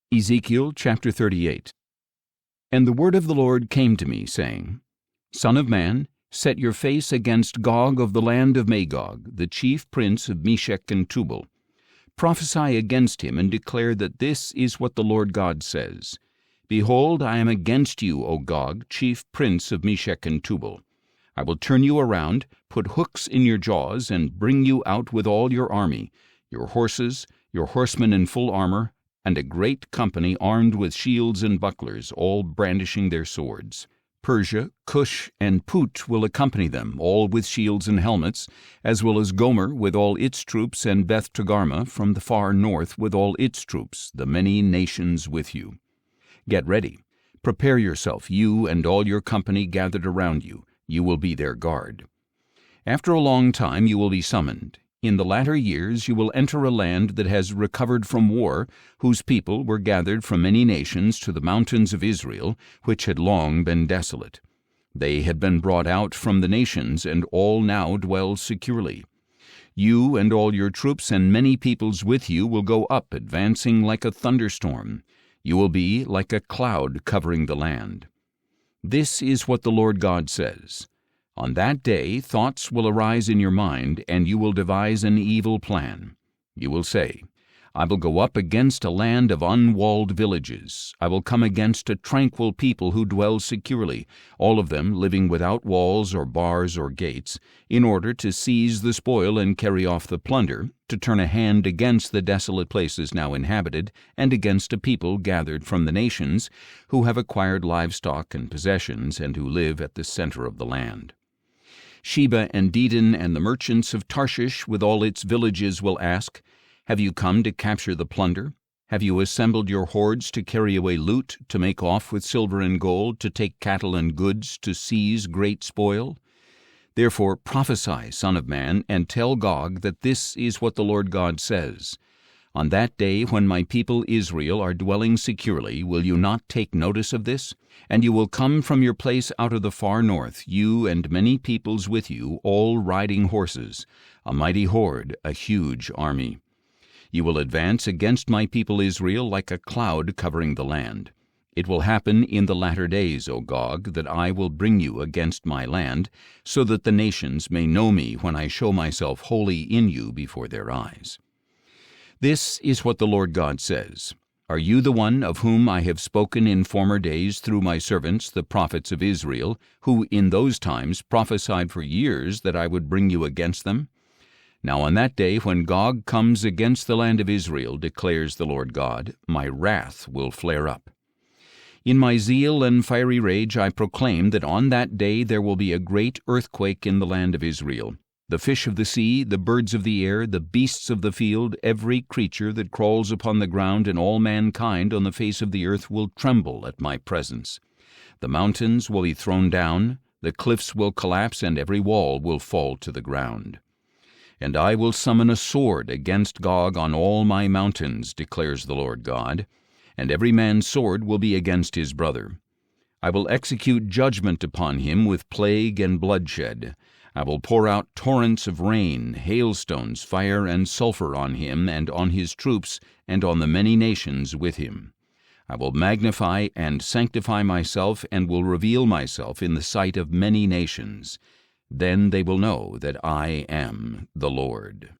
Ezekiel chapter 38. And the word of the Lord came to me, saying, Son of man, set your face against Gog of the land of Magog, the chief prince of Meshech and Tubal. Prophesy against him, and declare that this is what the Lord God says. Behold, I am against you, O Gog, chief prince of Meshech and Tubal. I will turn you around, put hooks in your jaws, and bring you out with all your army, your horses, your horsemen in full armor, and a great company armed with shields and bucklers, all brandishing their swords. Persia, Cush, and Put will accompany them, all with shields and helmets, as well as Gomer with all its troops, and Beth Togarmah from the far north with all its troops, the many nations with you. Get ready. Prepare yourself, you and all your company gathered around you. You will be their guard. After a long time you will be summoned. In the latter years you will enter a land that has recovered from war, whose people were gathered from many nations to the mountains of Israel, which had long been desolate. They had been brought out from the nations, and all now dwell securely. You and all your troops and many peoples with you will go up, advancing like a thunderstorm. You will be like a cloud covering the land. This is what the Lord God says. On that day thoughts will arise in your mind, and you will devise an evil plan. You will say, I will go up against a land of unwalled villages. I will come against a tranquil people who dwell securely, all of them living without walls or bars or gates, in order to seize the spoil and carry off the plunder, to turn a hand against the desolate places now inhabited, and against a people gathered from the nations, who have acquired livestock and possessions, and who live at the center of the land. Sheba and Dedan and the merchants of Tarshish with all its villages will ask, Have you come to capture the plunder? Have you assembled your hordes to carry away loot, to make off with silver and gold, to take cattle and goods, to seize great spoil? Therefore prophesy, Son of man, and tell Gog that this is what the Lord God says. On that day when my people Israel are dwelling securely, will you not take notice of this? And you will come from your place out of the far north, you and many peoples with you, all riding horses, a mighty horde, a huge army. You will advance against my people Israel like a cloud covering the land. It will happen in the latter days, O Gog, that I will bring you against my land, so that the nations may know me when I show myself holy in you before their eyes. This is what the Lord God says. Are you the one of whom I have spoken in former days through my servants, the prophets of Israel, who in those times prophesied for years that I would bring you against them? Now on that day when Gog comes against the land of Israel, declares the Lord God, my wrath will flare up. In my zeal and fiery rage I proclaim that on that day there will be a great earthquake in the land of Israel. The fish of the sea, the birds of the air, the beasts of the field, every creature that crawls upon the ground, and all mankind on the face of the earth will tremble at my presence. The mountains will be thrown down, the cliffs will collapse, and every wall will fall to the ground. And I will summon a sword against Gog on all my mountains, declares the Lord God, and every man's sword will be against his brother. I will execute judgment upon him with plague and bloodshed. I will pour out torrents of rain, hailstones, fire, and sulfur on him and on his troops and on the many nations with him. I will magnify and sanctify myself and will reveal myself in the sight of many nations. Then they will know that I am the Lord.